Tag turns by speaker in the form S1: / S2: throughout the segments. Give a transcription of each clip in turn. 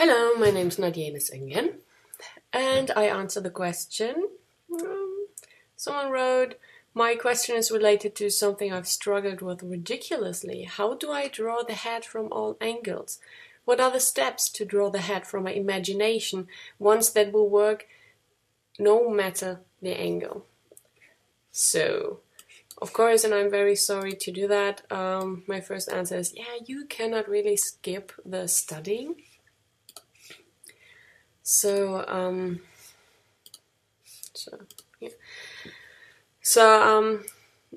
S1: Hello, my name's Nadienis again, and I answer the question. Someone wrote, my question is related to something I've struggled with ridiculously. How do I draw the head from all angles? What are the steps to draw the head from my imagination, ones that will work no matter the angle? So, of course, and I'm very sorry to do that, my first answer is, you cannot really skip the studying. So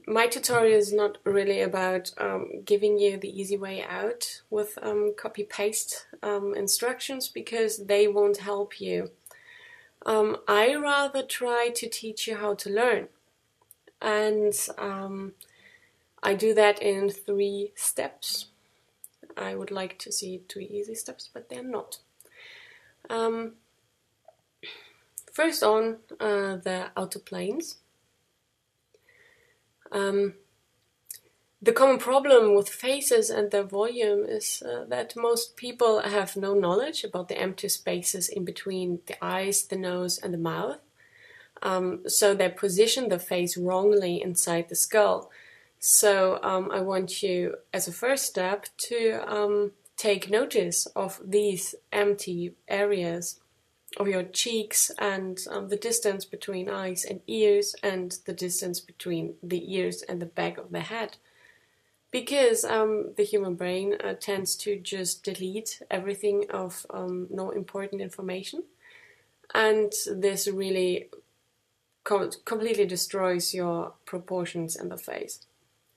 S1: my tutorial is not really about giving you the easy way out with copy-paste instructions, because they won't help you. I rather try to teach you how to learn, and I do that in 3 steps. I would like to see 3 easy steps, but they're not. First on the outer planes. The common problem with faces and their volume is that most people have no knowledge about the empty spaces in between the eyes, the nose, and the mouth. So they position the face wrongly inside the skull. So I want you, as a first step, to take notice of these empty areas of your cheeks, and the distance between eyes and ears, and the distance between the ears and the back of the head. Because the human brain tends to just delete everything of no important information, and this really completely destroys your proportions in the face.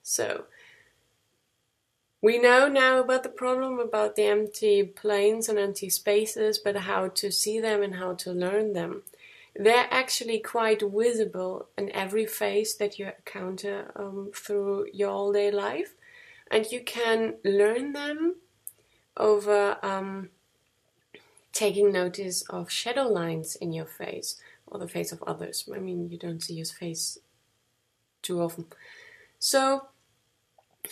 S1: So we know now about the problem about the empty planes and empty spaces, but how to see them and how to learn them. They're actually quite visible in every face that you encounter through your all-day life, and you can learn them over taking notice of shadow lines in your face or the face of others. I mean, you don't see your face too often. So,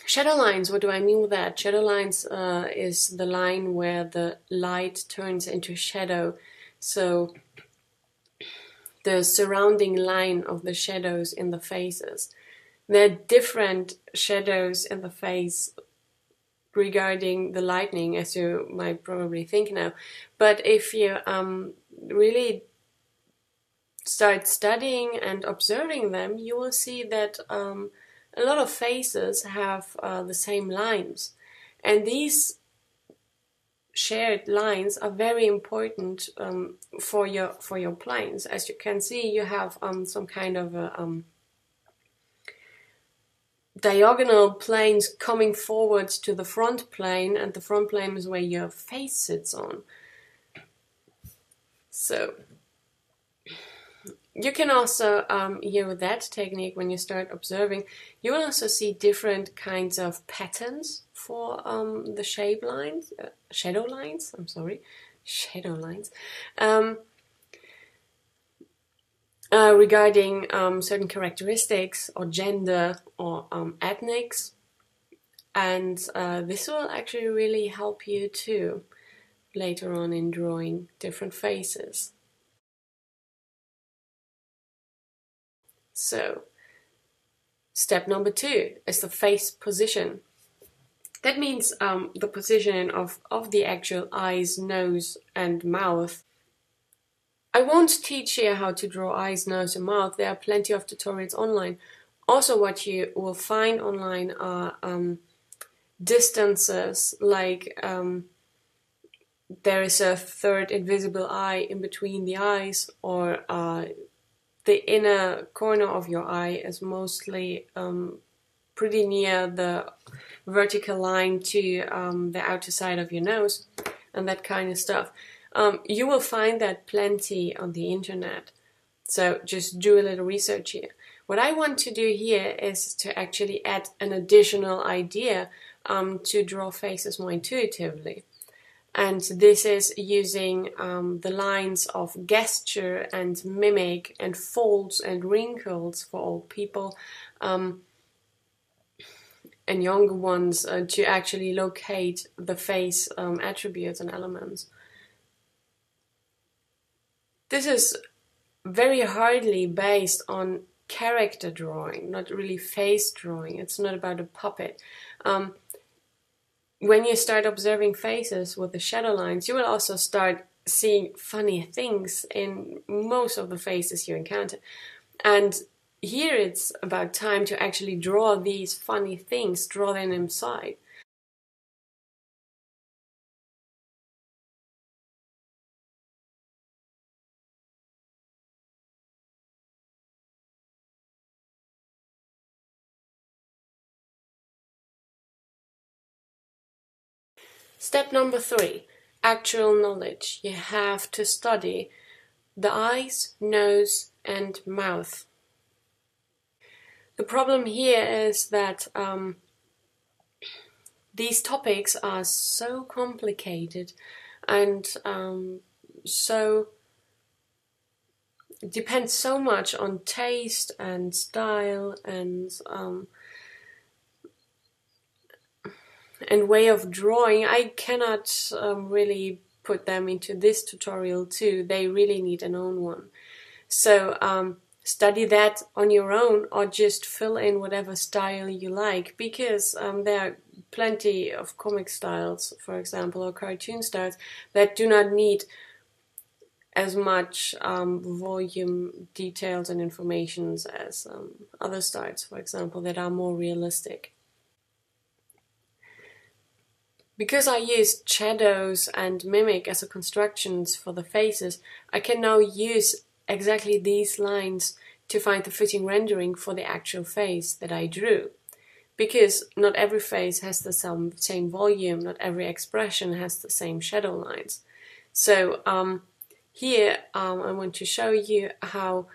S1: shadow lines, what do I mean with that? Shadow lines is the line where the light turns into shadow. So the surrounding line of the shadows in the faces. There are different shadows in the face regarding the lighting, as you might probably think now. But if you really start studying and observing them, you will see that a lot of faces have the same lines, and these shared lines are very important for your planes. As you can see, you have some kind of a diagonal planes coming forward to the front plane, and the front plane is where your face sits on. So you can also, here with that technique, when you start observing, you will also see different kinds of patterns for the shadow lines, regarding certain characteristics or gender or ethnics, and this will actually really help you too later on in drawing different faces. So, step number 2 is the face position. That means the position of the actual eyes, nose, and mouth. I won't teach you how to draw eyes, nose, and mouth. There are plenty of tutorials online. Also, what you will find online are distances, like there is a third invisible eye in between the eyes, or the inner corner of your eye is mostly pretty near the vertical line to the outer side of your nose, and that kind of stuff. You will find that plenty on the internet, so just do a little research here. What I want to do here is to actually add an additional idea to draw faces more intuitively. And this is using the lines of gesture and mimic and folds and wrinkles for old people and younger ones to actually locate the face attributes and elements. This is very hardly based on character drawing, not really face drawing. It's not about a puppet. When you start observing faces with the shadow lines, you will also start seeing funny things in most of the faces you encounter. And here it's about time to actually draw these funny things, draw them inside. Step number 3, actual knowledge. You have to study the eyes, nose, and mouth. The problem here is that these topics are so complicated and so depends so much on taste and style and way of drawing. I cannot really put them into this tutorial too. They really need an own one. So study that on your own, or just fill in whatever style you like, because there are plenty of comic styles, for example, or cartoon styles that do not need as much volume details and informations as other styles, for example, that are more realistic. Because I used shadows and mimic as a constructions for the faces, I can now use exactly these lines to find the fitting rendering for the actual face that I drew. Because not every face has the same volume, not every expression has the same shadow lines. So here I want to show you how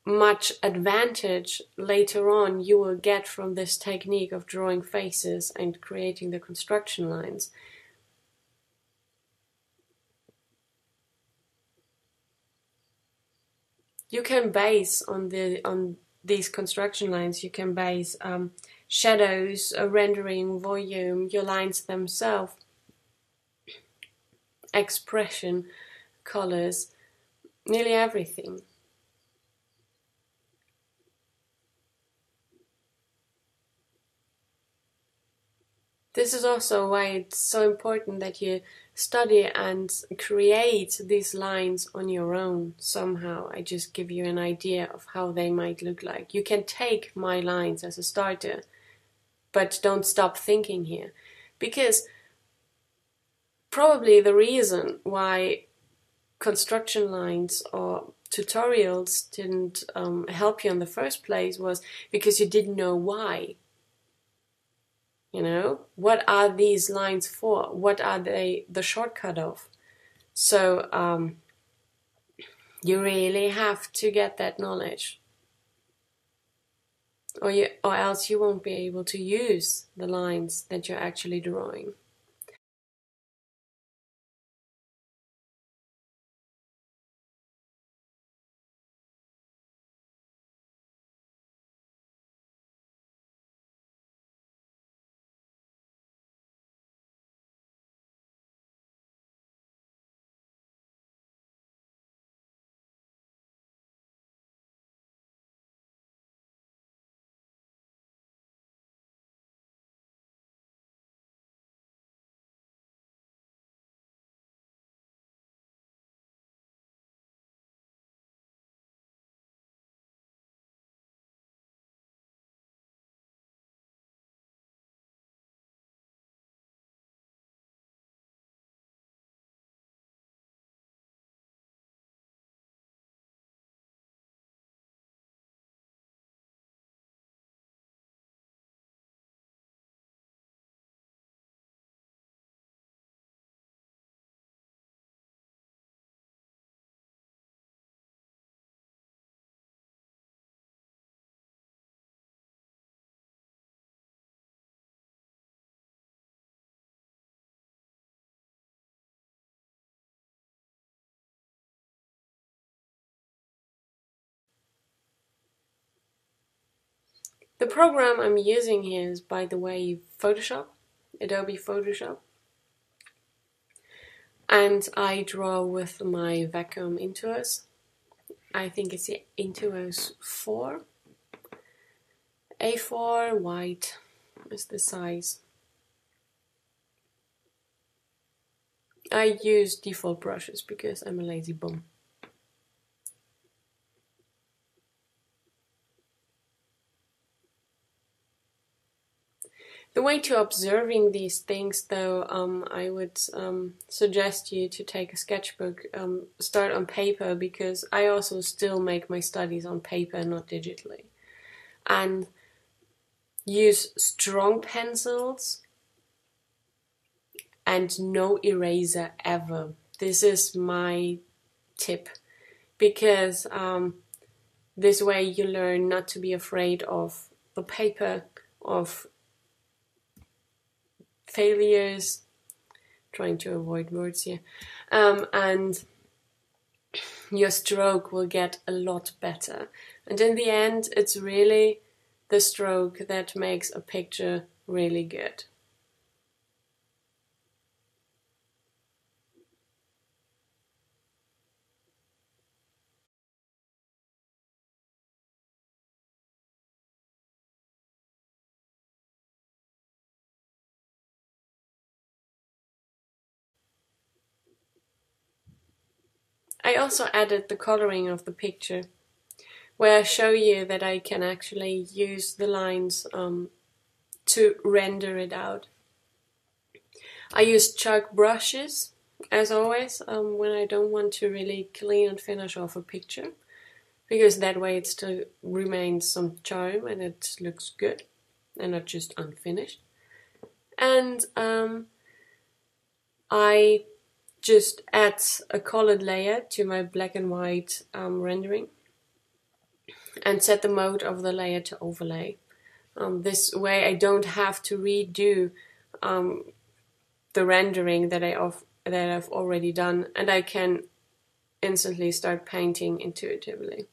S1: much advantage later on you will get from this technique of drawing faces and creating the construction lines. You can base on these construction lines, you can base shadows, rendering, volume, your lines themselves, expression, colors, nearly everything. This is also why it's so important that you study and create these lines on your own somehow. I just give you an idea of how they might look like. You can take my lines as a starter, but don't stop thinking here. Because probably the reason why construction lines or tutorials didn't help you in the first place was because you didn't know why. You know, what are these lines for? What are they the shortcut of? So you really have to get that knowledge, or else you won't be able to use the lines that you're actually drawing. The program I'm using here is, by the way, Photoshop, Adobe Photoshop. And I draw with my Vacuum Intuos. I think it's the Intuos 4. A4 white is the size. I use default brushes because I'm a lazy bum. The way to observing these things, though, I would suggest you to take a sketchbook, start on paper, because I also still make my studies on paper, not digitally. And use strong pencils and no eraser ever. This is my tip, because this way you learn not to be afraid of the paper, of failures, trying to avoid words here, and your stroke will get a lot better. And in the end, it's really the stroke that makes a picture really good. I also added the coloring of the picture, where I show you that I can actually use the lines to render it out. I use chalk brushes, as always, when I don't want to really clean and finish off a picture, because that way it still remains some charm and it looks good and not just unfinished. And I just add a colored layer to my black and white rendering and set the mode of the layer to overlay. This way I don't have to redo the rendering that I've already done, and I can instantly start painting intuitively.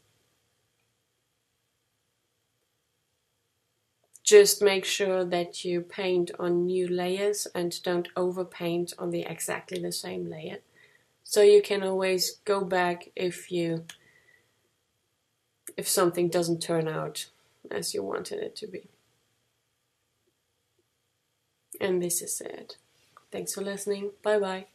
S1: Just make sure that you paint on new layers and don't overpaint on exactly the same layer. So you can always go back if something doesn't turn out as you wanted it to be. And this is it. Thanks for listening. Bye bye.